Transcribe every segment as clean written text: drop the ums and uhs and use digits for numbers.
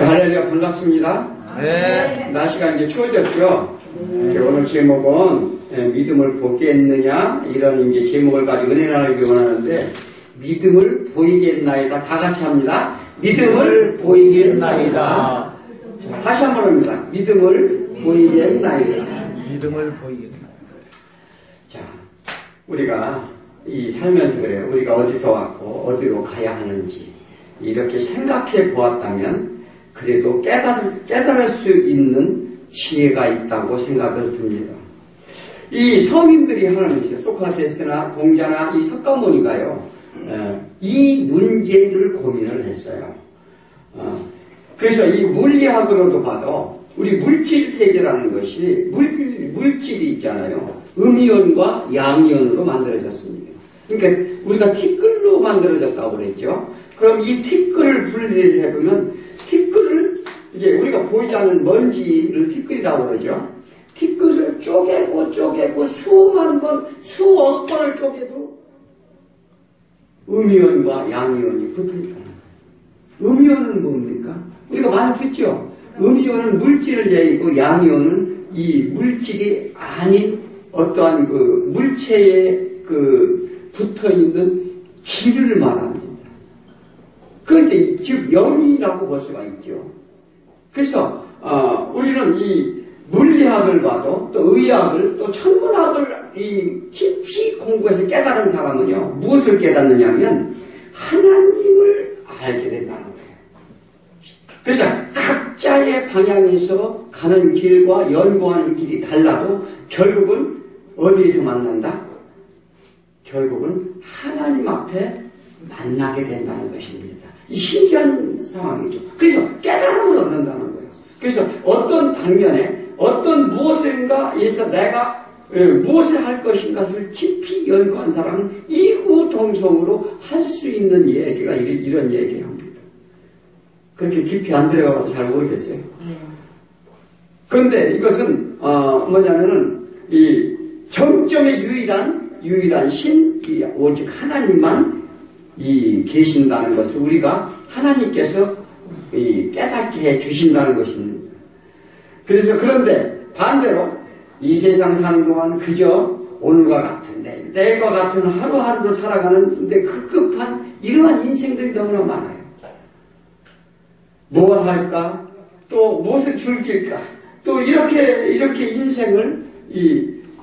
할렐루야, 반갑습니다. 네. 날씨가 이제 추워졌죠? 오늘 제목은 믿음을 보겠느냐? 이런 이제 제목을 가지고 은혜 나누기 원하는데, 믿음을 보이겠나이다. 다 같이 합니다. 믿음을 보이겠나이다. 자, 다시 한번 합니다. 믿음을 보이겠나이다. 믿음을 보이겠나이다. 자, 우리가 이 살면서 그래요. 우리가 어디서 왔고 어디로 가야 하는지 이렇게 생각해 보았다면 그래도 깨달을 수 있는 지혜가 있다고 생각을 듭니다. 이 서민들이 하는 있어요. 소크라테스나 동자나 이 석가모니가요. 이 문제를 고민을 했어요. 그래서 이 물리학으로도 봐도 우리 물질 세계라는 것이 물질이 있잖아요. 음이온과 양이온으로 만들어졌습니다. 그러니까 우리가 티끌로 만들어졌다고 그랬죠. 그럼 이 티끌을 분리를 해보면 티끌을 이제 우리가 보이지 않는 먼지를 티끌이라고 그러죠. 티끌을 쪼개고 수만 번, 수억 번을 쪼개도 음이온과 양이온이 붙으니까. 음이온은 뭡니까? 우리가 많이 듣죠. 음이온은 물질을 얘기고 양이온은 이 물질이 아닌 어떠한 그 물체에 그 붙어 있는 기를 말합니다. 그런데 즉 영이라고 볼 수가 있죠. 그래서 우리는 이 물리학을 봐도 또 의학을 또 천문학을 이 깊이 공부해서 깨달은 사람은요 무엇을 깨닫느냐면 하나님을 알게 된다는 거예요. 그래서 각자의 방향에서 가는 길과 연구하는 길이 달라도 결국은 어디에서 만난다? 결국은 하나님 앞에 만나게 된다는 것입니다. 이 신기한 상황이죠. 그래서 깨달음을 얻는다는 거예요. 그래서 어떤 방면에 어떤 무엇인가에서 내가 무엇을 할 것인가를 깊이 연구한 사람은 이구동성으로 할 수 있는 얘기가 이런 얘기를 합니다. 그렇게 깊이 안 들어가서 잘 모르겠어요. 그런데 이것은 뭐냐면은 이 정점의 유일한 신, 오직 하나님만 계신다는 것을 우리가 하나님께서 깨닫게 해 주신다는 것입니다. 그래서 그런데 반대로 이 세상 사는 동안 그저 오늘과 같은 내일과 같은 하루하루를 살아가는데 급급한 이러한 인생들이 너무나 많아요. 뭘 할까? 또 무엇을 즐길까? 또 이렇게 인생을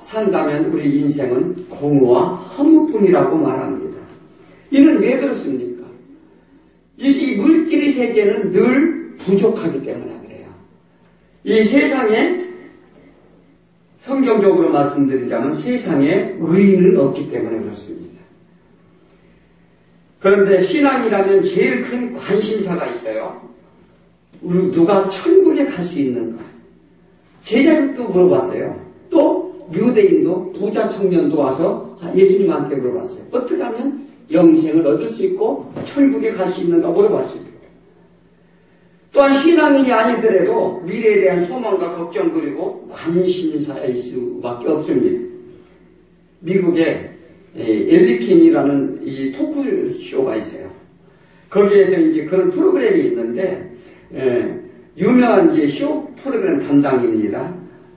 산다면 우리 인생은 공허와 허무뿐이라고 말합니다. 이는 왜 그렇습니까? 이 물질의 세계는 늘 부족하기 때문에 그래요. 이 세상에 성경적으로 말씀드리자면 세상에 의인은 없기 때문에 그렇습니다. 그런데 신앙이라면 제일 큰 관심사가 있어요. 우리 누가 천국에 갈 수 있는가? 제자들도 물어봤어요. 또 유대인도 부자 청년도 와서 예수님한테 물어봤어요. 어떻게 하면 영생을 얻을 수 있고 천국에 갈 수 있는가 물어봤습니다. 또한 신앙인이 아니더라도 미래에 대한 소망과 걱정 그리고 관심사일 수밖에 없습니다. 미국에 엘리킴이라는 이 토크쇼가 있어요. 거기에서 이제 그런 프로그램이 있는데 유명한 이제 쇼 프로그램 담당입니다.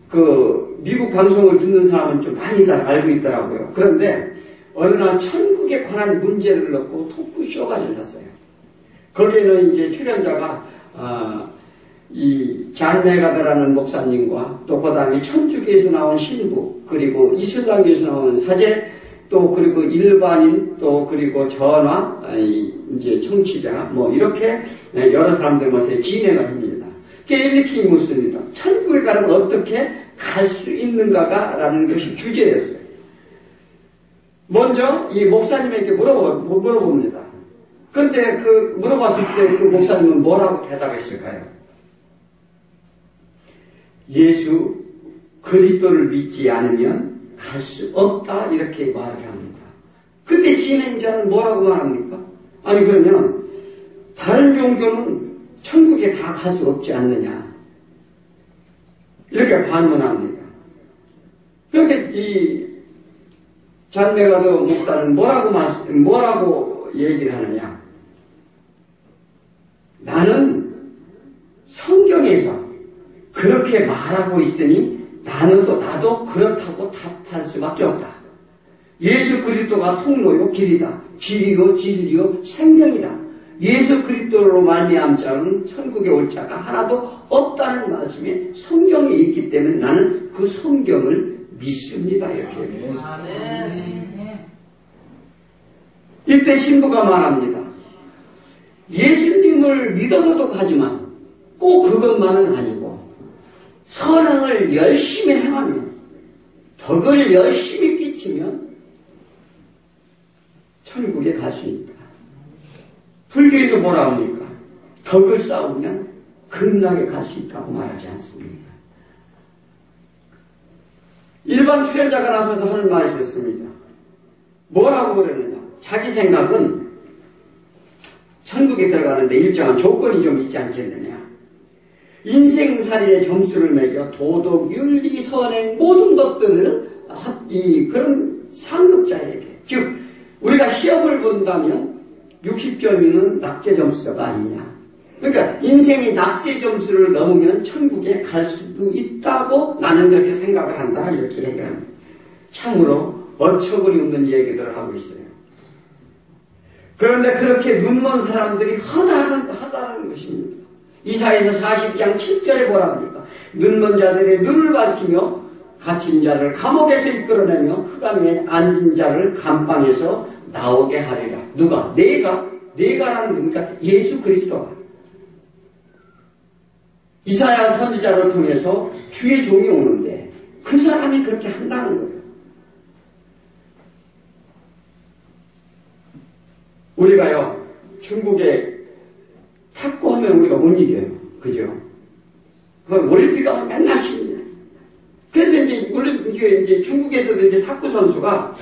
그 미국 방송을 듣는 사람은 좀 많이 알고 있더라고요. 그런데 어느 날 천국에 관한 문제를 넣고 토크쇼가 열렸어요. 거기에는 이제 출연자가 이 잔 메가더라는 목사님과 또 그 다음에 천주교에서 나온 신부 그리고 이슬람교에서 나온 사제 또 그리고 일반인 또 그리고 전화 이제 청취자 뭐 이렇게 여러 사람들 모여서 진행을 합니다. 엘리킴이 묻습니다. 천국에 가려면 어떻게 갈 수 있는가가 라는 것이 주제였어요. 먼저 이 목사님에게 물어봅니다. 그런데 물어봤을 때 그 목사님은 뭐라고 대답했을까요? 예수 그리스도를 믿지 않으면 갈 수 없다 이렇게 말을 합니다. 그때 진행자는 뭐라고 말합니까? 아니 그러면 다른 종교는 천국에 다 갈 수 없지 않느냐 이렇게 반문합니다. 그런데 이 잔메가더 목사는 뭐라고 얘기를 하느냐? 나는 그렇게 말하고 있으니 나도 그렇다고 답할 수밖에 없다. 예수 그리스도가 통로요 길이다. 길이요 진리요 생명이다. 예수 그리스도로 말미암은 자는 천국에 올 자가 하나도 없다는 말씀이 성경에 있기 때문에 나는 그 성경을 믿습니다. 이렇게 얘기했습니다. 이때 신부가 말합니다. 예수님을 믿어서도 가지만 꼭 그것만은 아니고 선행을 열심히 행하면 덕을 열심히 끼치면 천국에 갈 수 있다. 불교에도 뭐라 합니까? 덕을 쌓으면 극락에 갈 수 있다고 말하지 않습니까? 일반 수련자가 나서서 하는 말이 있었습니다. 뭐라고 그러느냐? 자기 생각은 천국에 들어가는데 일정한 조건이 좀 있지 않겠느냐? 인생살이의 점수를 매겨 도덕, 윤리, 선행 모든 것들을 그런 상급자에게, 즉 우리가 시험을 본다면 60점이면 낙제 점수가 아니냐. 그러니까 인생이 낙제 점수를 넘으면 천국에 갈 수도 있다고 나는 그렇게 생각을 한다. 이렇게 얘기합니다. 참으로 어처구니 없는 얘기들을 하고 있어요. 그런데 그렇게 눈먼 사람들이 허다한 것입니다. 이사야서 40장 7절에 뭐라 합니까? 눈먼 자들의 눈을 밝히며 갇힌 자를 감옥에서 이끌어내며 흑암에 앉은 자를 감방에서 나오게 하리라. 누가? 내가라는 겁니까? 예수 그리스도가. 이사야 선지자를 통해서 주의 종이 오는데 그 사람이 그렇게 한다는 거예요. 우리가요, 중국에 탁구하면 우리가 못 이겨요. 그죠? 올림픽하면 맨날 쉽니다. 그래서 이제 중국에서도 이제 탁구 선수가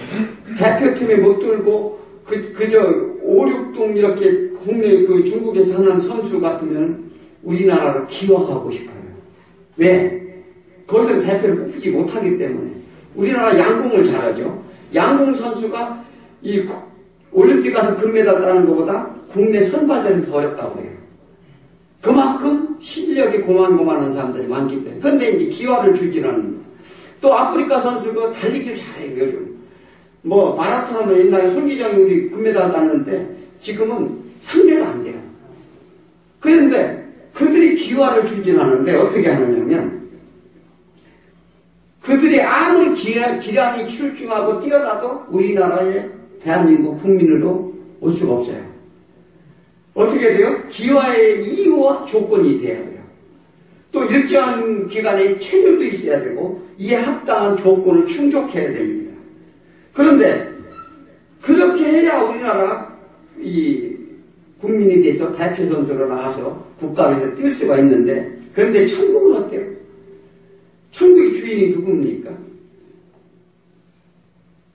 대표팀에 못 들고 그저 5, 6등 이렇게 국내 중국에서 하는 선수 같으면 우리나라를 기여하고 싶어요. 왜? 거기서 대표를 뽑지 못하기 때문에. 우리나라 양궁을 잘하죠. 양궁 선수가 이 올림픽 가서 금메달 따는 것보다 국내 선발전이 더 어렵다고 해요. 그만큼 실력이 고만고만한 사람들이 많기 때문에. 그런데 이제 기회를 주질 않는다. 또 아프리카 선수가 달리기를 잘해요, 요즘. 뭐 마라톤 하면 옛날에 손기정이 우리 금메달 땄는데 지금은 상대가 안 돼요. 그런데 그들이 기회를 주진 않는데 어떻게 하느냐면 그들이 아무리 기량이 출중하고 뛰어나도 우리나라의 대한민국 국민으로 올 수가 없어요. 어떻게 돼요? 기와의 이유와 조건이 돼야 돼요. 또 일정한 기간에 체류도 있어야 되고 이에 합당한 조건을 충족해야 됩니다. 그런데 그렇게 해야 우리나라 이 국민이 돼서 대표 선수로 나가서 국가에서 뛸 수가 있는데, 그런데 천국은 어때요? 천국의 주인이 누굽니까?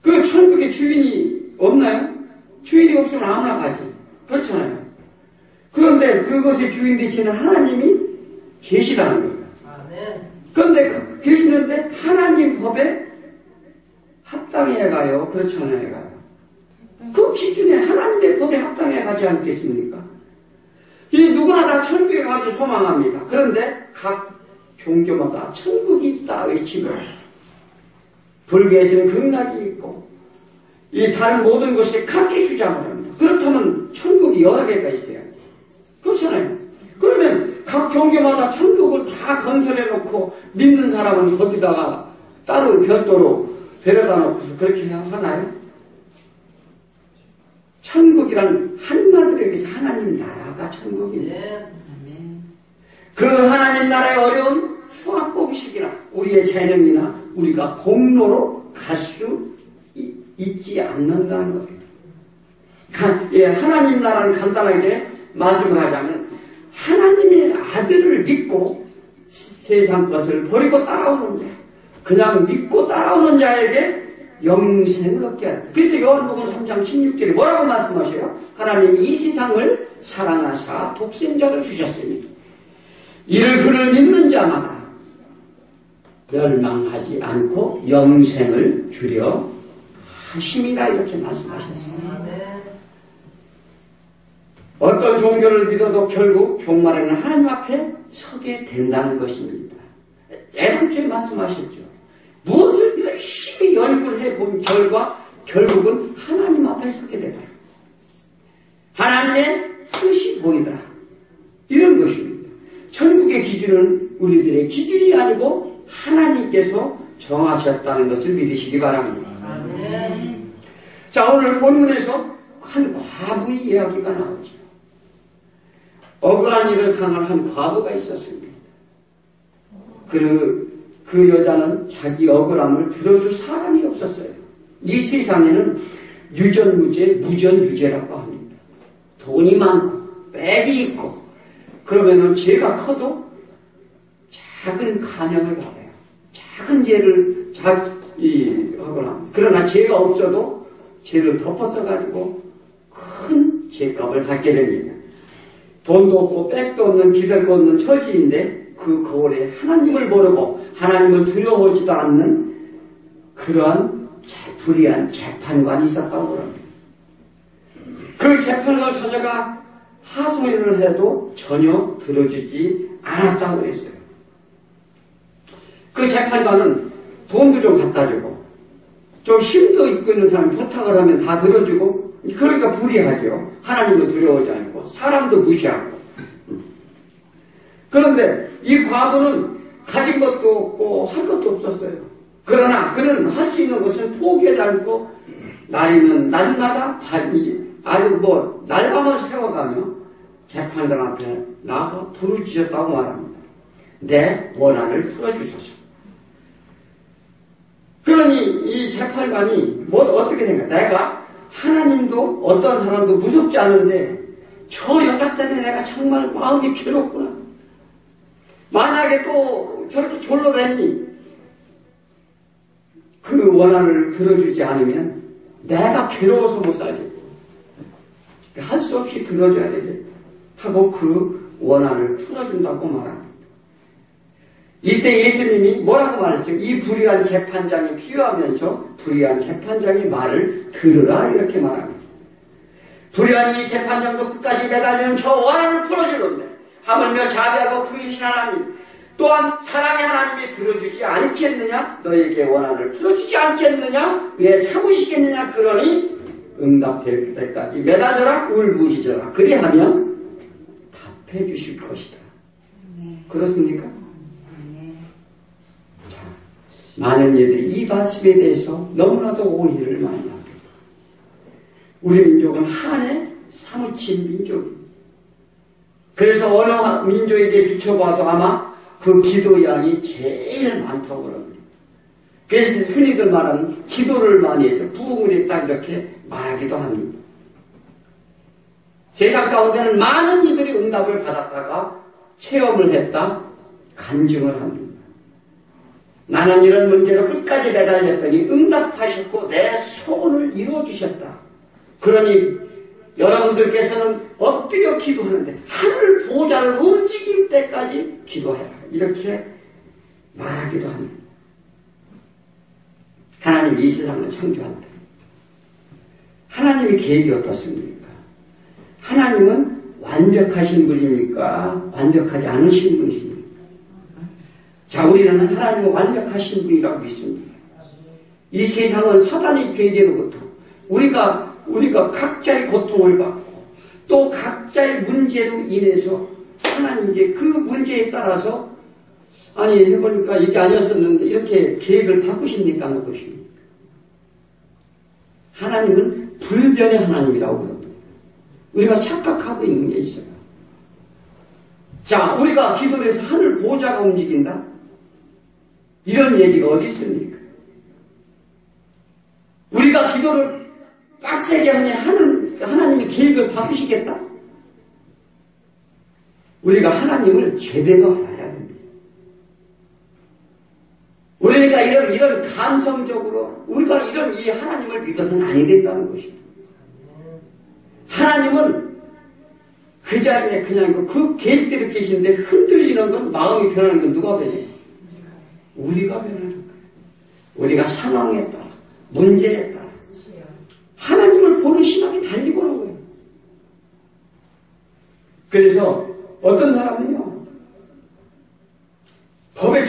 그 천국의 주인이 없나요? 주인이 없으면 아무나 가지. 그렇잖아요. 그런데 그것의 주인 되시는 하나님이 계시다는 거예요. 그런데 계시는데 하나님 법에 합당해 가요? 그렇지 않아요? 가요? 그 기준에 하나님의 법에 합당해 가지 않겠습니까? 이 누구나 다 천국에 가기 소망합니다. 그런데 각 종교마다 천국이 있다 외치고, 불교에서는 극락이 있고 이 다른 모든 것이 각기 주장을 합니다. 그렇다면 천국이 여러 개가 있어야 돼요. 그렇잖아요. 그러면 각 종교마다 천국을 다 건설해 놓고 믿는 사람은 거기다가 따로 별도로 데려다 놓고서 그렇게 하나요? 천국이란 한마디로 얘기해서 하나님 나라가 천국입니다. 그 하나님 나라의 어려운 수학고기식이나 우리의 재능이나 우리가 공로로 갈 수 있지 않는다는 거예요. 하나님 나라는 간단하게 말씀을 하자면 하나님의 아들을 믿고 세상 것을 버리고 따라오는 자, 그냥 믿고 따라오는 자에게 영생을 얻게 하라. 그래서 요한복음 3장 16절에 뭐라고 말씀하셔요? 하나님이 이 세상을 사랑하사 독생자를 주셨으니 이를 그를 믿는 자마다 멸망하지 않고 영생을 주려 하심이라 이렇게 말씀하셨습니다. 어떤 종교를 믿어도 결국 종말에는 하나님 앞에 서게 된다는 것입니다. 애당초에 말씀하셨죠. 무엇을 열심히 연구를 해본 결과 결국은 하나님 앞에 서게 되더라. 하나님의 뜻이 보이더라. 이런 것입니다. 천국의 기준은 우리들의 기준이 아니고 하나님께서 정하셨다는 것을 믿으시기 바랍니다. 자, 오늘 본문에서 한 과부의 이야기가 나오죠. 억울한 일을 당한 한 과부가 있었습니다. 그 여자는 자기 억울함을 들어줄 사람이 없었어요. 이 세상에는 유전무죄, 무전유죄라고 합니다. 돈이 많고 빽이 있고 그러면은 죄가 커도 작은 감형을 받아요. 작은 죄를 억울함. 그러나 죄가 없어도 죄를 덮어써가지고 큰 죄값을 받게 됩니다. 돈도 없고 빽도 없는 기댈 거 없는 처지인데 그 거울에 하나님을 모르고 하나님을 두려워하지도 않는 그러한 불의한 재판관이 있었다고 합니다. 그 재판관을 찾아가 하소연을 해도 전혀 들어주지 않았다고 그랬어요. 그 재판관은 돈도 좀 갖다 주고 좀 힘도 있고 있는 사람이 부탁을 하면 다 들어주고 그러니까 불의하죠. 하나님도 두려워하지 않고 사람도 무시하고. 그런데 이 과부는 가진 것도 없고 할 것도 없었어요. 그러나 그는 할 수 있는 것은 포기하지 않고 날이면 날마다 날밤을 세워가며 재판관 앞에 나가 불을 지셨다고 말합니다. 내 원한을 풀어주소서. 그러니 이 재판관이 어떻게 생각해? 내가 하나님도 어떤 사람도 무섭지 않은데 저 여자 때문에 내가 정말 마음이 괴롭구나. 만약에 또 저렇게 졸로다니 그 원한을 들어주지 않으면 내가 괴로워서 못 살겠고 할 수 없이 들어줘야 되겠다 하고 그 원한을 풀어준다고 말합니다. 이때 예수님이 뭐라고 말했어요? 이 불의한 재판장이 필요하면서 불의한 재판장의 말을 들으라 이렇게 말합니다. 불의한 이 재판장도 끝까지 매달리는 저 원한을 풀어주는데 하물며 자비하고 그이신 하나님 또한 사랑의 하나님이 들어주지 않겠느냐? 너에게 원한을 풀어주지 않겠느냐? 왜 참으시겠느냐? 그러니 응답될 때까지 매달려라 울부짖어라. 그리하면 답해 주실 것이다. 그렇습니까? 자, 많은 이들이 이 말씀에 대해서 너무나도 오해를 많이 합니다. 우리 민족은 한에 사무친 민족입니다. 그래서 어느 민족에게 비춰봐도 아마 그 기도량이 제일 많다고 그럽니다. 그래서 흔히들 말하는 기도를 많이 해서 부흥을 했다 이렇게 말하기도 합니다. 세상 가운데는 많은 이들이 응답을 받았다가 체험을 했다 간증을 합니다. 나는 이런 문제로 끝까지 매달렸더니 응답하셨고 내 소원을 이루어주셨다. 그러니 여러분들께서는 엎드려 기도하는데 하늘 보좌를 움직일 때까지 기도해라. 이렇게 말하기도 합니다. 하나님이 이 세상을 창조한다. 하나님의 계획이 어떻습니까? 하나님은 완벽하신 분입니까? 완벽하지 않으신 분이십니까? 자, 우리는 하나님은 완벽하신 분이라고 믿습니다. 이 세상은 사단의 계획으로부터 우리가 각자의 고통을 받고 또 각자의 문제로 인해서 하나님께 그 문제에 따라서 아니 해보니까 이게 아니었었는데 이렇게 계획을 바꾸십니까? 안 바꾸십니까? 하나님은 불변의 하나님이라고 그럽니다. 우리가 착각하고 있는 게 있어요. 자, 우리가 기도를 해서 하늘 보좌가 움직인다? 이런 얘기가 어디 있습니까? 우리가 기도를 빡세게 하면 하나님이 계획을 바꾸시겠다? 우리가 하나님을 제대로 알아야 됩니다. 우리가 이런 감성적으로 우리가 이런 이 하나님을 믿어서는 아니 된다는 것입니다. 하나님은 그 자리에 그냥 그 계획대로 계시는데 흔들리는 건 마음이 변하는 건 누가 변해요? 우리가 변하는 거예요. 우리가 상황에 따라 문제에 따라 하나님을 보는 시각이 달리 보는 거예요. 그래서 어떤 사람은요 법에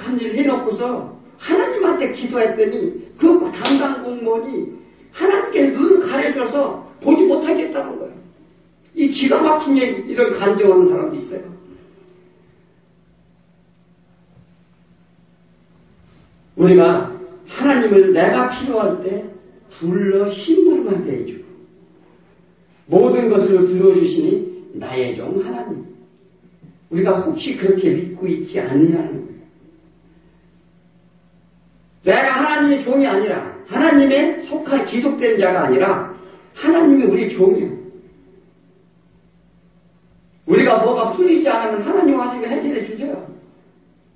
못한 일 해놓고서 하나님한테 기도했더니 그 담당 공무원이 하나님께 눈을 가려줘서 보지 못하겠다는 거예요. 이 기가 막힌 일을 간증하는 사람도 있어요. 우리가 하나님을 내가 필요할 때 불러 심부름하게 해주고 모든 것을 들어주시니 나의 종 하나님. 우리가 혹시 그렇게 믿고 있지 않느냐는 거예요. 내가 하나님의 종이 아니라 하나님의 속한 기속된 자가 아니라 하나님이 우리 종이에요. 우리가 뭐가 풀리지 않으면 하나님 와서 해결해 주세요.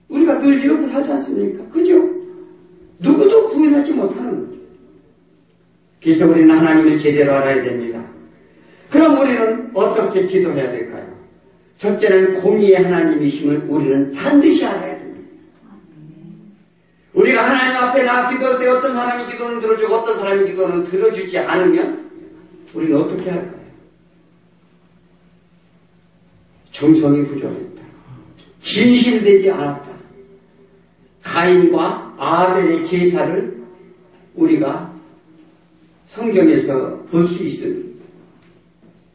우리가 늘 이렇게 하지 않습니까? 그죠? 누구도 구원하지 못하는 거죠. 그래서 우리는 하나님을 제대로 알아야 됩니다. 그럼 우리는 어떻게 기도해야 될까요? 첫째는 공의의 하나님이심을 우리는 반드시 알아야 됩니다. 우리가 하나님 앞에 나와 기도할 때 어떤 사람이 기도는 들어주고 어떤 사람이 기도는 들어주지 않으면 우리는 어떻게 할까요? 정성이 부족했다. 진실되지 않았다. 가인과 아벨의 제사를 우리가 성경에서 볼 수 있습니다.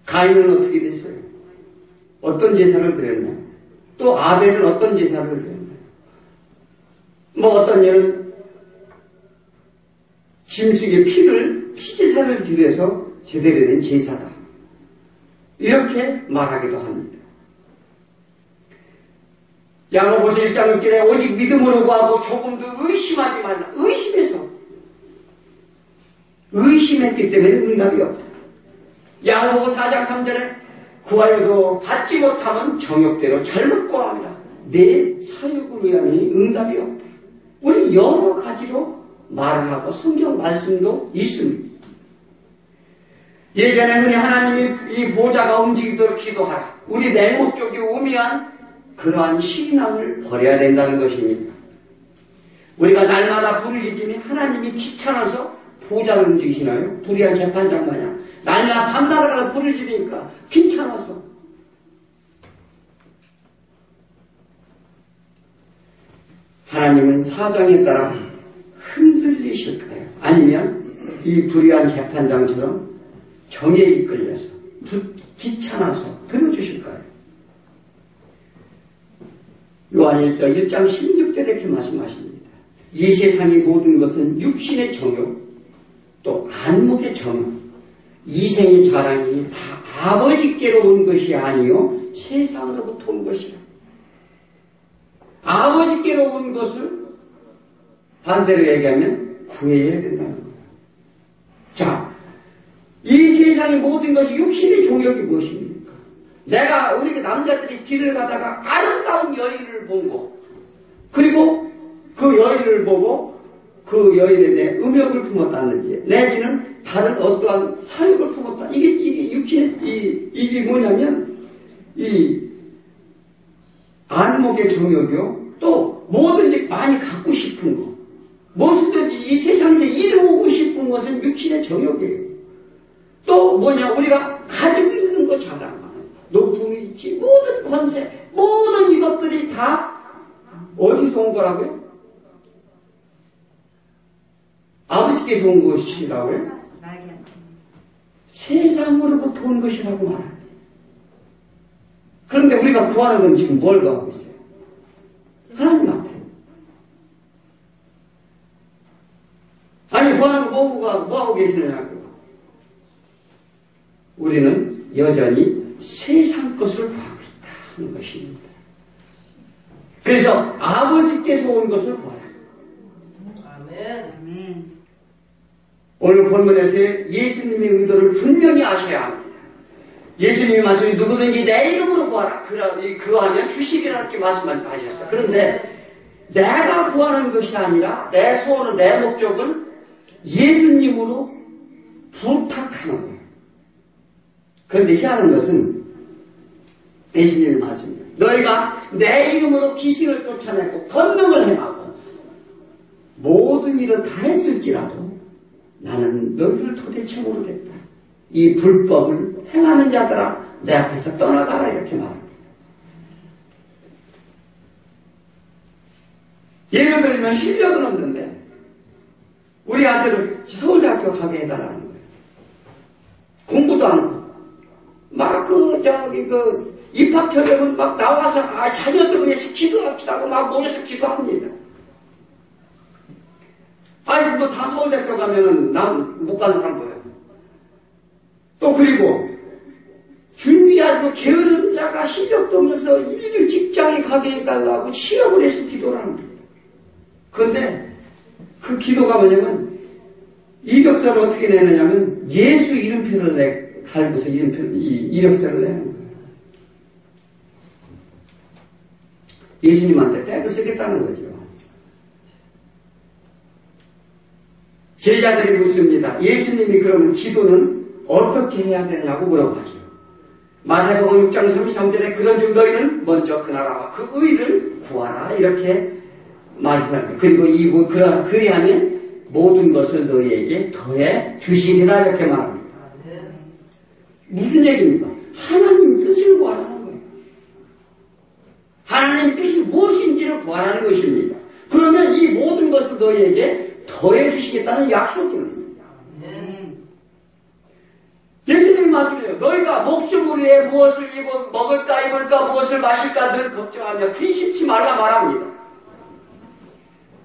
가인은 어떻게 됐어요? 어떤 제사를 드렸나요? 또 아벨은 어떤 제사를 드렸나요? 뭐 어떤 예는 짐승의 피제사를 드려서 제대로 된 제사다. 이렇게 말하기도 합니다. 야고보서 1장 6절에 오직 믿음으로 구하고 조금도 의심하지 말라. 의심했기 때문에 응답이 없다. 야고보서 4장 3절에 구하여도 받지 못하면 정욕대로 잘못 구합니다. 내 사역으로 인하여 응답이 없다. 우리 여러 가지로 말을 하고 성경 말씀도 있습니다. 예전에 흔히 하나님이 이 보좌가 움직이도록 기도하라. 우리 맹목적이 우미한 그러한 신앙을 버려야 된다는 것입니다. 우리가 날마다 부르짖으니 하나님이 귀찮아서 보좌를 움직이시나요? 불의한 재판장 마냥 날마다 밤낮에 가서 부르짖으니까 귀찮아서. 하나님은 사정에 따라 흔들리실까요? 아니면 이 불의한 재판장처럼 정에 이끌려서 귀찮아서 들어주실까요? 요한일서 1장 16절에 이렇게 말씀하십니다. 이 세상의 모든 것은 육신의 정욕, 또 안목의 정욕, 이생의 자랑이 다 아버지께로 온 것이 아니요 세상으로부터 온 것이라. 아버지께로 온 것을 반대로 얘기하면 구해야 된다는 거예요. 자, 이 세상의 모든 것이 육신의 종욕이 무엇입니까? 우리 남자들이 길을 가다가 아름다운 여인을 본 거, 그리고 그 여인을 보고 그 여인에 대해 음욕을 품었다든지, 내지는 다른 어떠한 사욕을 품었다. 이게 육신의, 이게 뭐냐면, 이 안목의 정욕이요. 또 뭐든지 많이 갖고 싶은 거, 무엇이든지 이 세상에서 이루고 싶은 것은 육신의 정욕이에요. 또 뭐냐, 우리가 가지고 있는 거 자랑하는 높은 위치, 모든 권세, 모든 이것들이 다 어디서 온 거라고요? 아버지께서 온 것이라고요? 세상으로부터 온 것이라고 말합니다. 그런데 우리가 구하는 건 지금 뭘 구하고 있어요? 하나님 앞에. 아니, 구하는 거 뭐하고 계시느냐고요? 우리는 여전히 세상 것을 구하고 있다는 것입니다. 그래서 아버지께서 온 것을 구하라. 아멘. 오늘 본문에서 예수님의 의도를 분명히 아셔야 합니다. 예수님이 말씀이 누구든지 내 이름으로 구하라. 그하면 주시리라는 게 말씀하셨어요. 그런데 내가 구하는 것이 아니라 내 소원은, 내 목적은 예수님으로 부탁하는 거예요. 그런데 희한한 것은 예수님의 말씀입니다. 너희가 내 이름으로 귀신을 쫓아내고 권능을 행하고 모든 일을 다 했을지라도 나는 너희를 도대체 모르겠다. 이 불법을 행하는 자들아 내 앞에서 떠나가라, 이렇게 말합니다. 예를 들면 실력은 없는데 우리 아들을 서울대학교 가게 해달라는 거예요. 공부도 안 하고 막 입학처럼 막 나와서 자녀들 위해서 기도합시다 하고 막 모여서 기도합니다. 아니 뭐 다 서울대학교 가면은 난 못 가는 사람 보여요. 또 그리고 준비하고 게으른 자가 실력도 없면서 일일 직장에 가게 해달라고 취업을 해서 기도를 합니다. 그런데 그 기도가 뭐냐면 이력서를 어떻게 내느냐면 예수 이름표를 달고서 이력서를 내는 거예요. 예수님한테 떼고 쓰겠다는 거죠. 제자들이 묻습니다. 예수님이 그러면 기도는 어떻게 해야 되냐고 물어봐죠. 마태복음 6장 33절에 그런즉 너희는 먼저 그 나라와 그 의를 구하라 이렇게 말합니다. 그리고 그리하면 모든 것을 너희에게 더해 주시리라 이렇게 말합니다. 무슨 얘기입니까? 하나님 뜻을 구하라는 거예요. 하나님 뜻이 무엇인지를 구하라는 것입니다. 그러면 이 모든 것을 너희에게 더해 주시겠다는 약속입니다. 예수님이 말씀해요. 너희가 목숨을 위해 무엇을 먹을까 입을까 무엇을 마실까 늘 걱정하며 근심치 말라 말합니다.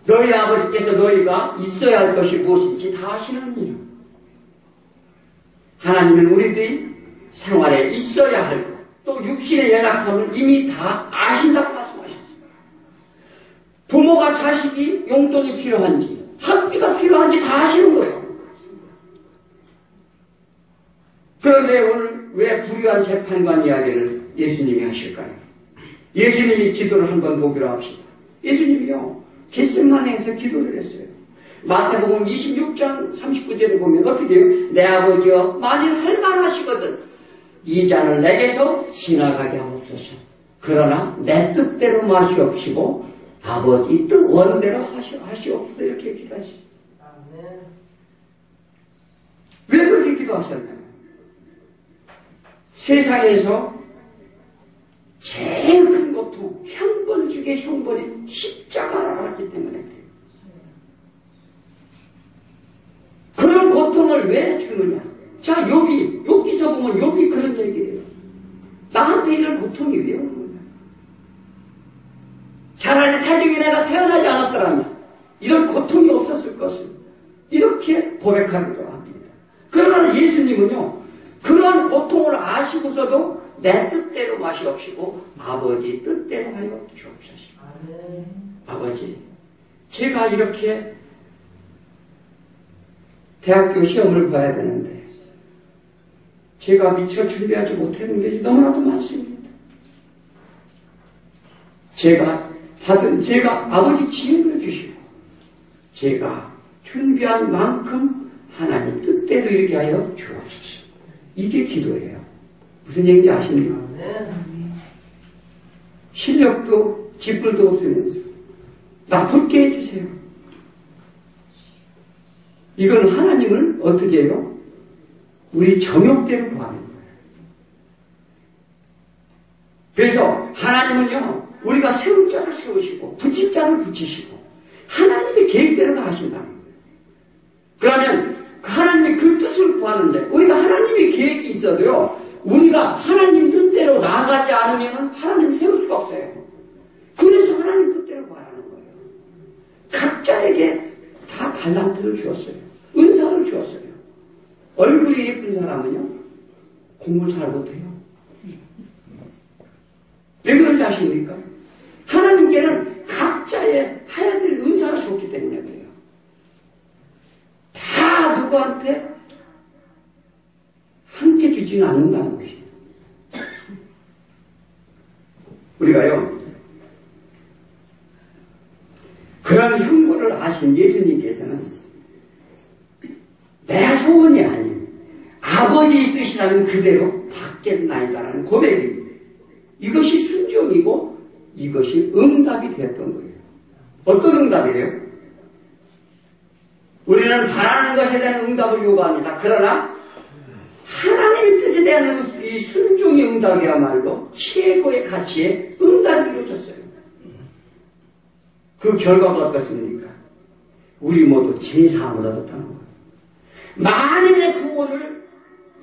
너희 아버지께서 너희가 있어야 할 것이 무엇인지 다 아시느니라. 하나님은 우리들이 생활에 있어야 할 것, 또 육신의 연약함을 이미 다 아신다고 말씀하셨습니다. 부모가 자식이 용돈이 필요한지 학비가 필요한지 다 아시는 거예요. 그런데 오늘 왜 불의한 재판관 이야기를 예수님이 하실까요? 예수님이 기도를 한번 보기로 합시다. 예수님이요 겟세마네에서 기도를 했어요. 마태복음 26장 39절에 보면 어떻게 해요? 내 아버지여 만일 할만하시거든 이 잔을 내게서 지나가게 하옵소서. 그러나 내 뜻대로 마시옵시고 아버지 뜻 원대로 하시옵소서. 이렇게 기도하시죠. 왜 그렇게 기도하셨나요? 세상에서 제일 큰 고통, 형벌 중에 형벌인 십자가를 알았기 때문에 그래요. 그런 고통을 왜 주느냐? 자, 욥기서 보면 욥이 그런 얘기를 해요. 나한테 이런 고통이 왜 오는 거냐? 차라리 태중에 내가 태어나지 않았더라면 이런 고통이 없었을 것을 이렇게 고백하기도 합니다. 그러나 예수님은요, 그러한 고통을 아시고서도 내 뜻대로 마시옵시고 아버지 뜻대로 하여 주옵소서. 아버지, 제가 이렇게 대학교 시험을 봐야 되는데 제가 미처 준비하지 못하는 것이 너무나도 많습니다. 제가 아버지 지혜를 주시고 제가 준비한 만큼 하나님 뜻대로 이렇게 하여 주옵소서. 이게 기도예요. 무슨 얘기인지 아십니까? 실력도 직불도 없으면서 나쁘게 해주세요. 이건 하나님을 어떻게 해요? 우리 정욕대로 구하는 거예요. 그래서 하나님은요, 우리가 세울 자를 세우시고 붙일 자를 붙이시고 하나님의 계획대로 다 하신다는 거예요. 그러면 하나님의 그 뜻을 구하는데 우리가 하나님의 계획이 있어도요, 우리가 하나님 뜻대로 나아가지 않으면 하나님 세울 수가 없어요. 그래서 하나님 뜻대로 구하라는 거예요. 각자에게 다 달란트를 주었어요. 은사를 주었어요. 얼굴이 예쁜 사람은요, 공부 잘 못해요. 왜 그런지 아십니까? 하나님께는 각자의 해야 될 은사를 줬기 때문에 그래요. 다 누구한테 함께 주지는 않는다는 것입니다. 우리가요, 그런 형벌을 아신 예수님께서는 내 소원이 아닌 아버지의 뜻이라는 그대로 받겠나이다라는 고백입니다. 이것이 순종이고 이것이 응답이 되었던 거예요. 어떤 응답이에요? 우리는 바라는 것에 대한 응답을 요구합니다. 그러나 하나님의 뜻에 대한 이 순종의 응답이야말로 최고의 가치의 응답이 이루어졌어요. 그 결과가 어떻습니까? 우리 모두 진사함을 얻었다는 거예요. 만인의 구원을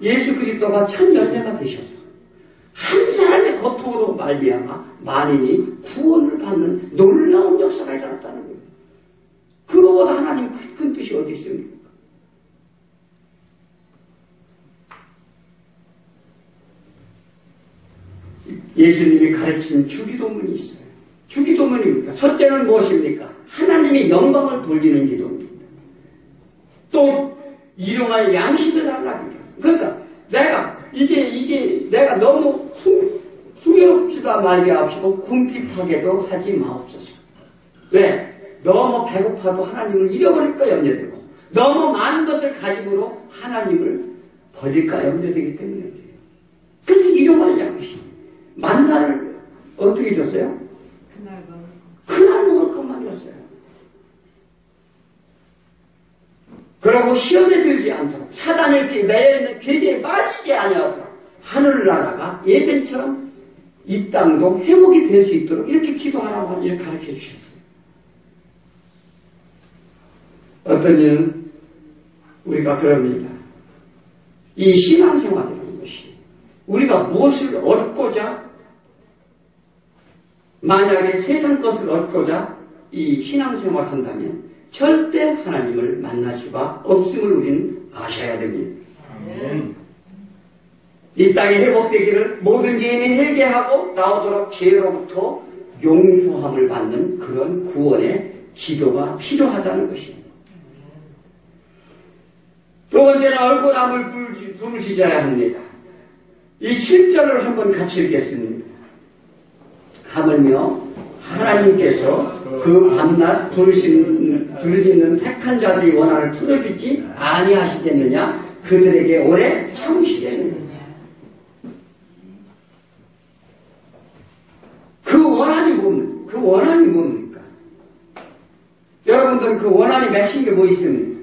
예수 그리스도가 첫 열매가 되셔서 한 사람의 고통으로 말미암아 만인이 구원을 받는 놀라운 역사가 일어났다는 거예요. 그거보다 하나님 큰 뜻이 어디 있습니까? 예수님이 가르친 주기도문이 있어요. 주기도문입니까? 첫째는 무엇입니까? 하나님의 영광을 돌리는 기도입니다. 또 일용할 양식을 달라니까. 그러니까 내가 너무 풍요롭지도 말게 하시고 궁핍하게도 하지 마옵소서. 왜? 너무 배고파도 하나님을 잃어버릴까 염려되고 너무 많은 것을 가짐으로 하나님을 버릴까 염려되기 때문에 돼요. 그래서 일용할 양식. 만나를 어떻게 줬어요? 그날 먹을 것만 줬어요. 그리고 시험에 들지 않도록 사단의 매여있는 괴계에 빠지지 아니하도록 하늘나라가 예전처럼 이 땅도 회복이 될 수 있도록 이렇게 기도하라고 이렇게 가르쳐 주셨어요. 어떤 이는 우리가 그럽니다. 이 신앙생활이라는 것이 우리가 무엇을 얻고자 만약에 세상 것을 얻고자 이 신앙생활을 한다면 절대 하나님을 만날 수가 없음을 우리는 아셔야 됩니다. 이 땅에 회복되기를 모든 개인이 회개하고 나오도록 죄로부터 용서함을 받는 그런 구원의 기도가 필요하다는 것입니다. 두 번째는 얼굴함을 부르짖어야 합니다. 이 7절을 한번 같이 읽겠습니다. 하물며 하나님께서 그 밤낮 부르짖는 택한 자들의 원한을 풀어주지 아니하시겠느냐? 그들에게 오래 참으시겠느냐? 그 원한이 뭡니까? 여러분들 그 원한이 맺힌 게 뭐 있습니까?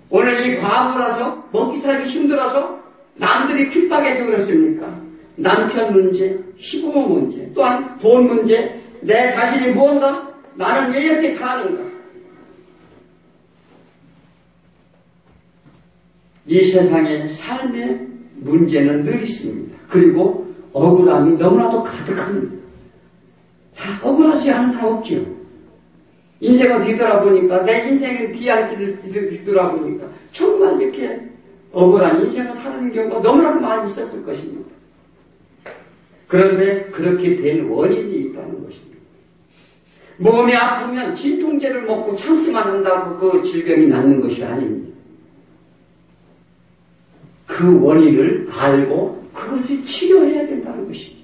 오늘 이 과부라서 먹기 살기 힘들어서 남들이 핍박해서 그렇습니까? 남편 문제, 시부모 문제, 또한 돈 문제, 내 자신이 무언가? 나는 왜 이렇게 사는가? 이 세상의 삶의 문제는 늘 있습니다. 그리고 억울함이 너무나도 가득합니다. 다 억울하지 않은 사람 없지요. 인생을 뒤돌아보니까, 내 인생은 뒤안길을 뒤돌아보니까 정말 이렇게 억울한 인생을 사는 경우가 너무나도 많이 있었을 것입니다. 그런데 그렇게 된 원인이 있다는 것입니다. 몸이 아프면 진통제를 먹고 참기만 한다고 그 질병이 낫는 것이 아닙니다. 그 원인을 알고 그것을 치료해야 된다는 것입니다.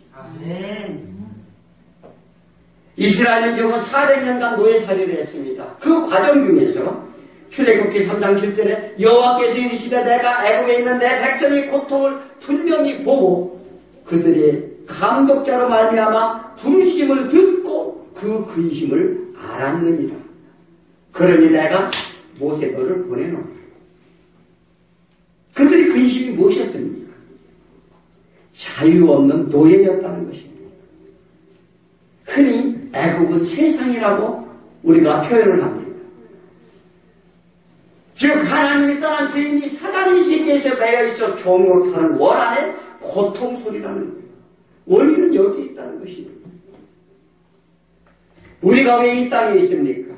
이스라엘 민족은 400년간 노예살이를 했습니다. 그 과정 중에서 출애굽기 3장 7절에 여호와께서 이르시되 내가 애굽에 있는 내 백성의 고통을 분명히 보고 그들의 감독자로 말미암아 부르심을 듣고 그 근심을 알았느니라. 그러니 내가 모세 너를 보내노라. 그들의 근심이 무엇이었습니까? 자유 없는 노예였다는 것입니다. 흔히 애굽은 세상이라고 우리가 표현을 합니다. 즉 하나님이 떠난 죄인이 사단의 세계에서 매여있어 종로하는 원한의 고통 소리라는 거예요. 원인은 여기 있다는 것입니다. 우리가 왜 이 땅에 있습니까?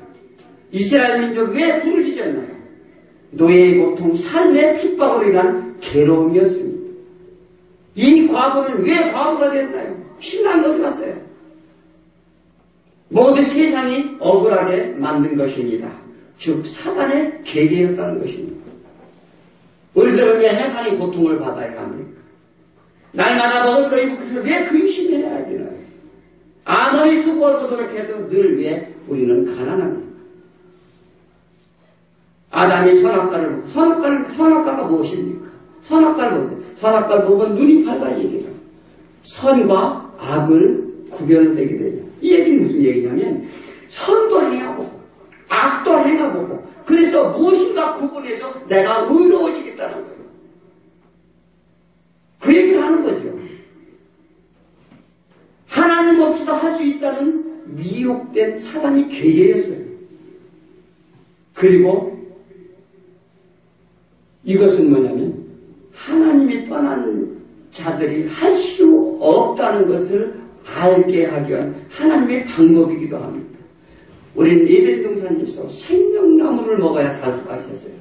이스라엘 민족 왜 부르짖었나요? 노예의 고통, 삶의 핍박으로 인한 괴로움이었습니다. 이 과부는 왜 과부가 됐나요? 신랑이 어디 갔어요? 모든 세상이 억울하게 만든 것입니다. 즉 사단의 계계였다는 것입니다. 우리들은 왜 세상의 고통을 받아야 합니까? 날마다 먹을 거 입을 것을 왜 근심해야 되나요? 아무리 수고하고 노력해도 늘 왜 우리는 가난합니다. 아담이 선악과를 먹고 선악과가 무엇입니까? 선악과를 먹으면 눈이 밝아지기라. 선과 악을 구별되게 되죠. 이 얘기는 무슨 얘기냐면 선도 행하고 악도 행하고 그래서 무엇인가 구분해서 내가 의로워지겠다는 거예요. 그 얘기를 하는 거죠. 하나님 없이도 할 수 있다는 미혹된 사단이 괴계였어요. 그리고 이것은 뭐냐면 하나님이 떠난 자들이 할 수 없다는 것을 알게 하기 위한 하나님의 방법이기도 합니다. 우리는 에덴 동산에서 생명나무를 먹어야 살 수가 있었어요.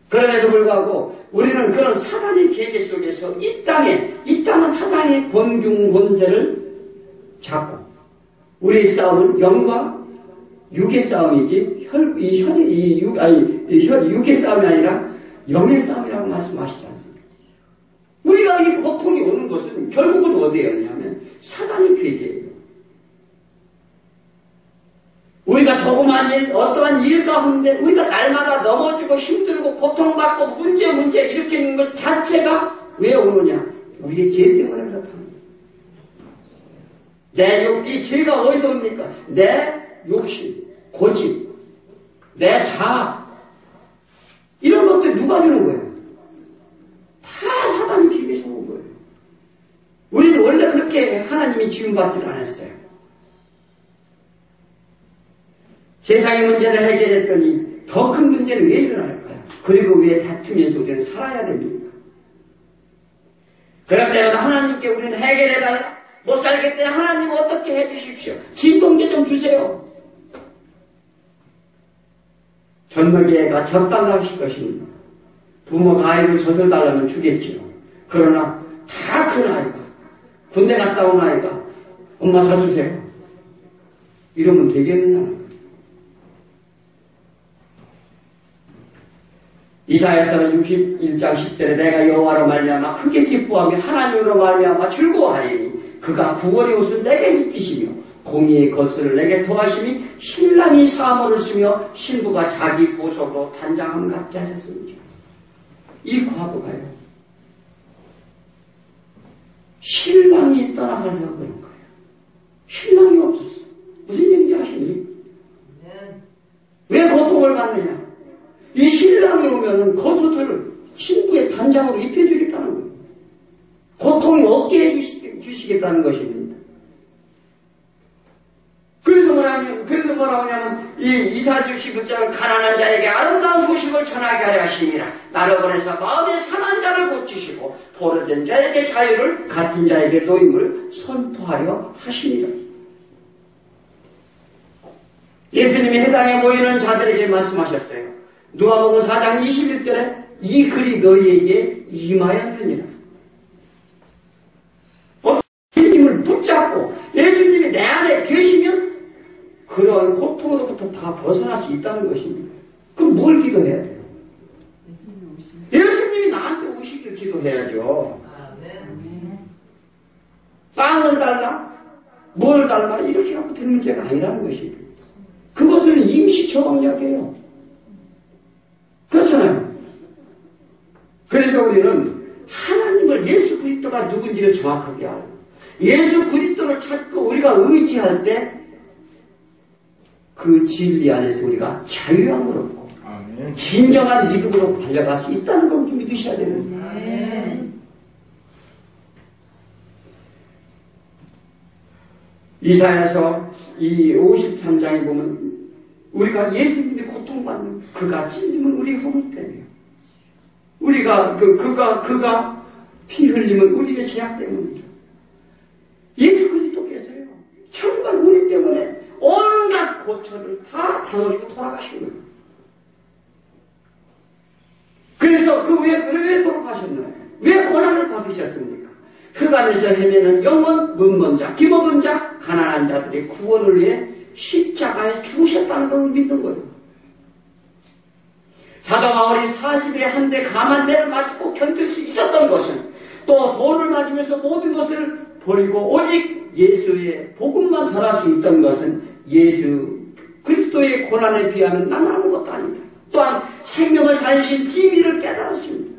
그럼에도 불구하고 우리는 그런 사단의 계획 속에서 이 땅은 사단의 권중 권세를 잡고 우리의 싸움은 영과 육의 싸움이지 육의 싸움이 아니라 영의 싸움이라고 말씀하시지 않습니까? 우리가 이 고통이 오는 것은 결국은 어디였냐면 사단의 계획이에요. 우리가 조그만 일, 어떠한 일 가운데 우리가 날마다 넘어지고 힘들고 고통받고 문제 일으키는 것 자체가 왜 오느냐? 우리의 죄 때문에 그렇다는 거예요. 이 죄가 어디서 옵니까? 내 욕심, 고집, 내 자아 이런 것들 누가 주는 거예요? 다 사단이 기계에서 온 거예요. 우리는 원래 그렇게 하나님이 지음받지를 않았어요. 세상의 문제를 해결했더니 더 큰 문제는 왜 일어날까요? 그리고 왜 다투면서 우리는 살아야 됩니까? 그럴 때마다 하나님께 우리는 해결해달라. 못 살겠대. 하나님 어떻게 해주십시오. 진통제 좀 주세요. 젊은이 애가 젖달라고 하실 것입니다. 부모가 아이를 젖을 달라면 주겠지요. 그러나 다 큰 아이가 군대 갔다 온 아이가 엄마 젖 주세요. 이러면 되겠느냐? 이사야서 61장 10절에 내가 여호와로 말미암아 크게 기뻐하며 하나님으로 말미암아 즐거워하리니 그가 구원의 옷을 내게 입히시며 공의의 겉을 내게 더하시니 신랑이 사모를 쓰며 신부가 자기 보석으로 단장함을 갖게 하셨습니다. 이 과거가요. 신랑이 떠나가서 그런 거예요. 신랑이 없었어. 무슨 얘기인지 아시니? 왜 고통을 받느냐? 이 신랑이 오면은 겉옷을 신부의 단장으로 입혀주겠다는 거예요. 고통이 없게 해주시겠다는 것입니다. 그래서 뭐라고 하냐면, 이사야서 11장 가난한 자에게 아름다운 소식을 전하게 하려 하시니라. 나를 보내서 마음에 상한 자를 고치시고, 포로된 자에게 자유를, 같은 자에게 노임을 선포하려 하시니라. 예수님이 해당에 모이는 자들에게 말씀하셨어요. 누가복음 4장 21절에 이 글이 너희에게 임하였느니라. 예수님을 붙잡고 예수님이 내 안에 계시면 그런 고통으로부터 다 벗어날 수 있다는 것입니다. 그럼 뭘 기도해야 돼요? 예수님이 나한테 오시길 기도해야죠. 빵을 달라? 뭘 달라? 이렇게 하면 될 문제가 아니라는 것입니다. 그것은 임시 처방약이에요. 그렇잖아요. 그래서 우리는 하나님을 예수 그리스도가 누군지를 정확하게 알고 예수 그리스도를 찾고 우리가 의지할 때 그 진리 안에서 우리가 자유함을 얻고 진정한 믿음으로 달려갈 수 있다는 걸 믿으셔야 되는 거예요. 이사야서 이 53장에 보면 우리가 예수님이 고통받는 그가 찔림은 우리 허물 때문이에요. 우리가 그가 피 흘림은 우리의 죄악 때문이죠. 예수 그리스도께서요 정말 우리 때문에 온갖 고초를 다 당하시고 돌아가신 거예요. 그래서 왜 돌아가셨나요? 왜 고난을 받으셨습니까? 흑암에서 헤매는 영혼, 눈먼 자, 귀먹은 자, 가난한 자들의 구원을 위해 십자가에 죽으셨다는 걸 믿는 거예요. 사도 바울이 40에 한 대 감한 대를 맞고 견딜 수 있었던 것은 또 돌을 맞으면서 모든 것을 버리고 오직 예수의 복음만 전할 수 있던 것은 예수 그리스도의 고난에 비하면 나는 아무것도 아니다. 또한 생명을 살리신 비밀을 깨달았습니다.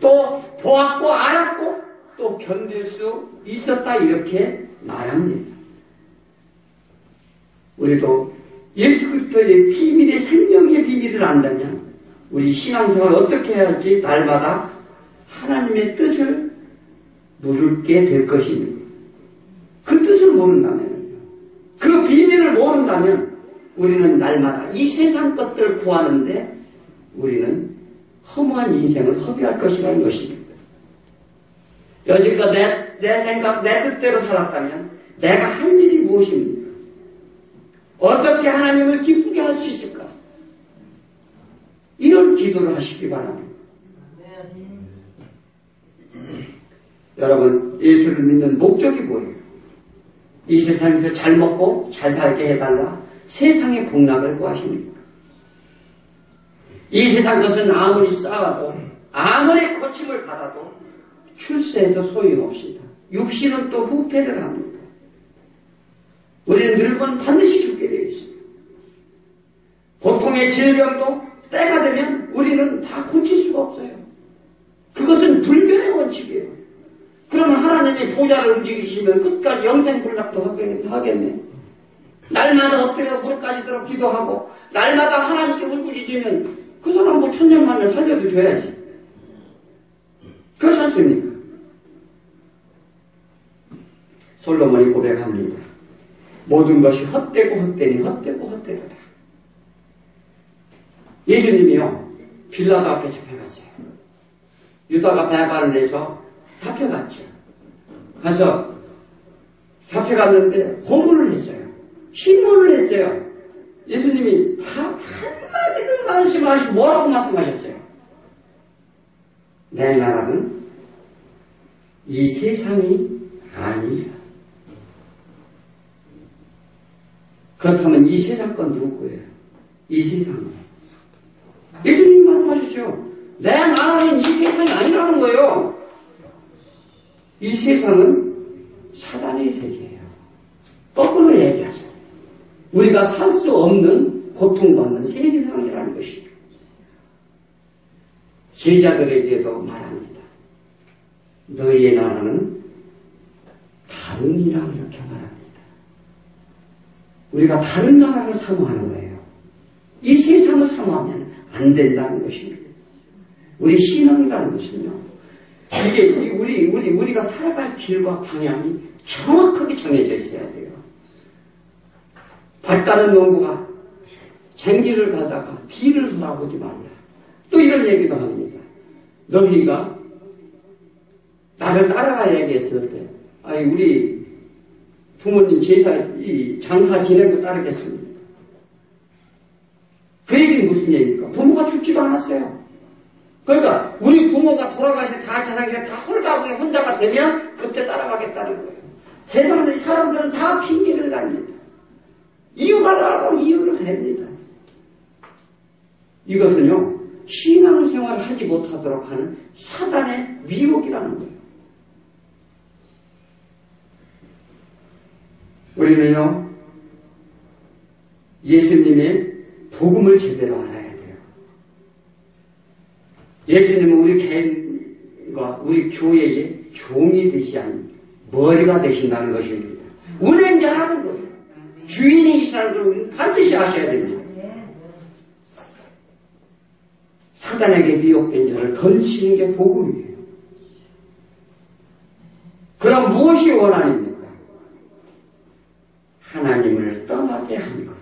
또 보았고 알았고 또 견딜 수 있었다 이렇게 말합니다. 우리도 예수 그리스도의 비밀의 생명의 비밀을 안다면 우리 신앙생활을 어떻게 해야 할지 날마다 하나님의 뜻을 물게 될 것입니다. 그 뜻을 모른다면 그 비밀을 모른다면 우리는 날마다 이 세상 것들을 구하는데 우리는 허무한 인생을 허비할 것이라는 것입니다. 여지껏 내 생각, 내 뜻대로 살았다면 내가 할 일이 무엇입니까? 어떻게 하나님을 기쁘게 할 수 있을까? 이런 기도를 하시기 바랍니다. 여러분, 예수를 믿는 목적이 뭐예요? 이 세상에서 잘 먹고 잘 살게 해달라 세상의 복락을 구하십니까? 이 세상 것은 아무리 쌓아도 아무리 고침을 받아도 출세해도 소용없습니다. 육신은 또 후패를 합니다. 우리는 늙은 반드시 죽게 되어 있습니다. 고통의 질병도 때가 되면 우리는 다 고칠 수가 없어요. 그것은 불변의 원칙이에요. 그러면 하나님이 보좌를 움직이시면 끝까지 영생불락도 하겠네. 날마다 엎드려 무릎까지 들어 기도하고 날마다 하나님께 울부짖으면 그 사람 뭐 천년만을 살려도 줘야지. 그렇지 않습니까? 솔로몬이 고백합니다. 모든 것이 헛되고 헛되니 헛되고 헛되도다. 예수님이요 빌라도 앞에 잡혀갔어요. 유다가 배반을 해서 잡혀갔죠. 가서 잡혀갔는데 고문을 했어요. 신문을 했어요. 예수님이 다 한마디도 말씀하시고 뭐라고 말씀하셨어요? 내 나라는 이 세상이 아니다. 그렇다면 이 세상 건 누구예요? 이 세상은 예수님이 말씀하셨죠. 내 나라는 이 세상이 아니라는 거예요. 이 세상은 사단의 세계예요. 거꾸로 얘기하죠. 우리가 살 수 없는 고통받는 세계상이라는 것입니다. 제자들에게도 말합니다. 너희의 나라는 다른이라 이렇게 말합니다. 우리가 다른 나라를 사모하는 거예요. 이 세상을 사모하면 안 된다는 것입니다. 우리 신앙이라는 것은요. 이게 우리가 살아갈 길과 방향이 정확하게 정해져 있어야 돼요. 발가는 농부가 쟁기를 가다가 뒤를 돌아보지 말라. 또 이런 얘기도 합니다. 너희가 나를 따라가 얘기했을 때, 아니 우리 부모님 제사 장사 지내고 따르겠습니다. 그 얘기는 무슨 얘기입니까? 부모가 죽지도 않았어요. 그러니까 우리 부모가 돌아가신 다 재산이 다 홀가분이 혼자가 되면 그때 따라가겠다는 거예요. 세상의 사람들은 다 핑계를 납니다. 이유가 나고 이유를 댑니다. 이것은요 신앙생활을 하지 못하도록 하는 사단의 미혹이라는 거예요. 우리는요 예수님의 복음을 제대로 알아야 돼요. 예수님은 우리 개인과 우리 교회의 종이 되지 않는 머리가 되신다는 것입니다. 운행자라는 거예요. 주인이시라는 걸 우리는 반드시 아셔야 됩니다. 사단에게 미혹된 자를 던지는 게 복음이에요. 그럼 무엇이 원한입니까? 하나님을 떠나게 한 것.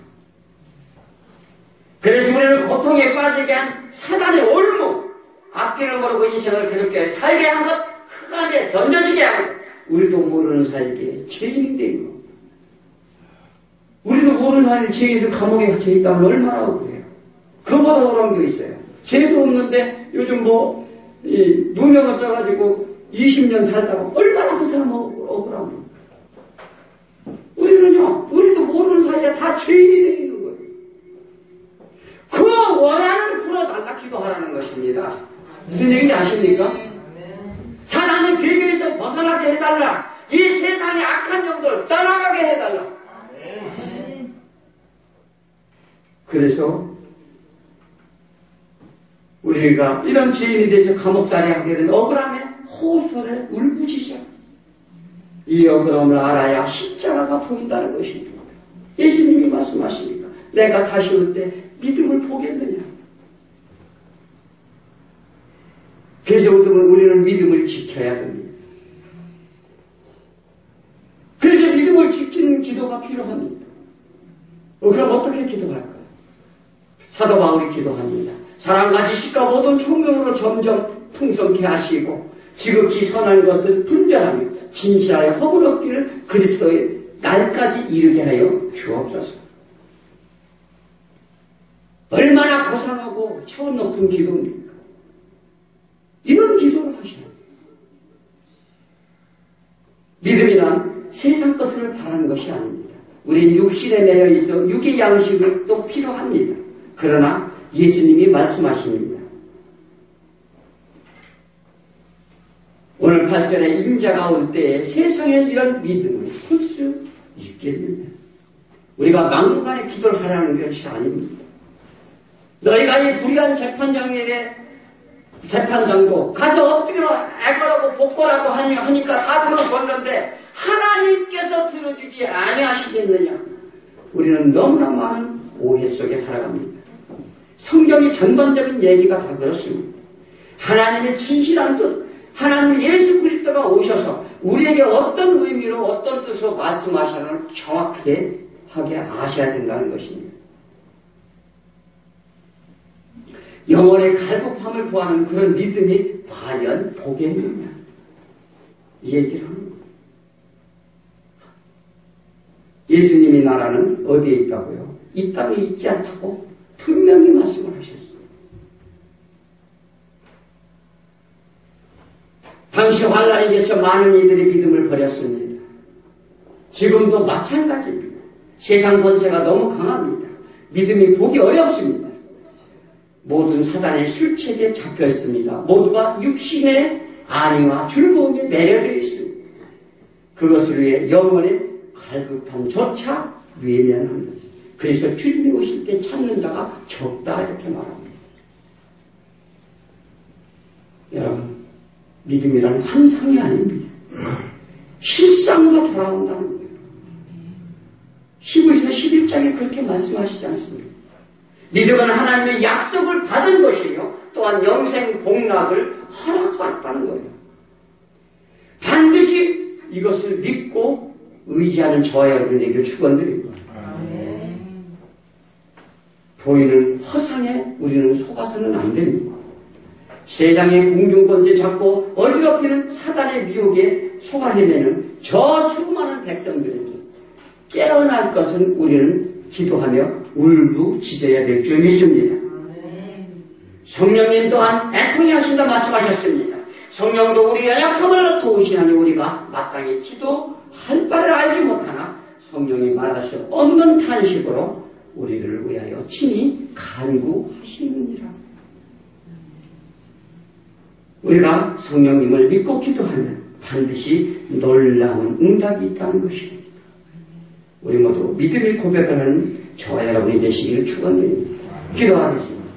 그래서 우리를 고통에 빠지게 한 사단의 올무, 앞길을 모르고 인생을 그렇게 살게 한 것, 흑암에 던져지게 한 것, 우리도 모르는 사이에 죄인이 된 것. 우리도 모르는 사이에 죄인에서 감옥에 갇혀 있다면 얼마나 억울해요. 그보다 억울한 게 있어요. 죄도 없는데 요즘 누명을 써가지고 20년 살다가 얼마나 그 사람 억울합니까? 우리도 모르는 사이에 다 죄인이 되어 있는 거예요. 그 원한을 풀어달라 기도하라는 것입니다. 무슨 얘기인지 아십니까? 사단의 괴계에서 벗어나게 해달라. 이 세상의 악한 영들을 떠나가게 해달라. 그래서 우리가 이런 죄인이 돼서 감옥살이 하게 된 억울함에 호소를 울부짖어. 이 억울함을 알아야 십자가가 보인다는 것입니다. 예수님이 말씀하십니까? 내가 다시 올 때 믿음을 보겠느냐? 그래서 우리는 믿음을 지켜야 됩니다. 그래서 믿음을 만족시키는 기도가 필요합니다. 그럼 어떻게 기도할까요? 사도 바울이 기도합니다. 사랑과 지식과 모든 총명으로 점점 풍성케 하시고 지극히 선한 것을 분별하며 진실하여 허물 얻기를 그리스도의 날까지 이르게 하여 주옵소서. 얼마나 고상하고 차원 높은 기도입니까? 이런 기도를 하셔야 돼요. 믿음이란 세상 것을 바라는 것이 아닙니다. 우리 육신에 매여 있어 육의 양식을 또 필요합니다. 그러나 예수님이 말씀하십니다. 오늘 8절에 인자가 올 때에 세상에 이런 믿음을 풀 수 있겠느냐. 우리가 막무가내 기도를 하라는 것이 아닙니다. 너희가 이 불의한 재판장도 가서 엎드려 애거라고 복거라고 하니까 다 들어줬는데 하나님께서 들어주지 아니하시겠느냐. 우리는 너무나 많은 오해 속에 살아갑니다. 성경이 전반적인 얘기가 다 그렇습니다. 하나님의 진실한 뜻, 하나님 예수 그리스도가 오셔서 우리에게 어떤 의미로 어떤 뜻으로 말씀하시는 정확하게 아셔야 된다는 것입니다. 영혼의 갈급함을 구하는 그런 믿음이 과연 복이겠느냐, 이 얘기를 하는 거예요. 예수님의 나라는 어디에 있다고요? 이 땅에 있지 않다고 분명히 말씀을 하셨습니다. 당시 환란이 겹쳐 많은 이들이 믿음을 버렸습니다. 지금도 마찬가지입니다. 세상 권세가 너무 강합니다. 믿음이 보기 어렵습니다. 모든 사단의 술책에 잡혀 있습니다. 모두가 육신의 안위와 즐거움에 내려되어 있습니다. 그것을 위해 영혼의 갈급함조차 외면하는 것입니다. 그래서 주님이 오실 때 찾는 자가 적다 이렇게 말합니다. 여러분, 믿음이란 환상이 아닙니다. 실상으로 돌아온다는 거예요. 히브리서 11장에 그렇게 말씀하시지 않습니까? 믿음은 하나님의 약속을 받은 것이며 또한 영생 복락을 허락받았다는 거예요. 반드시 이것을 믿고 의지하는 저와 여러분에게 축원드립니다. 보이는 허상에 우리는 속아서는 안 됩니다. 세상의 궁중권세 잡고 어지럽히는 사단의 미혹에 속아 헤매는 저 수많은 백성들에게 깨어날 것은 우리는 기도하며 울부짖어야 될 줄 믿습니다. 성령님 또한 애통이 하신다 말씀하셨습니다. 성령도 우리의 연약함을 도우시나니 우리가 마땅히 기도할 바를 알지 못하나 성령이 말할 수 없는 탄식으로 우리를 위하여 친히 간구하시느니라. 우리가 성령님을 믿고 기도하면 반드시 놀라운 응답이 있다는 것입니다. 우리 모두 믿음의 고백을 하는 저와 여러분이 되시기를 축원드립니다. 기도하겠습니다.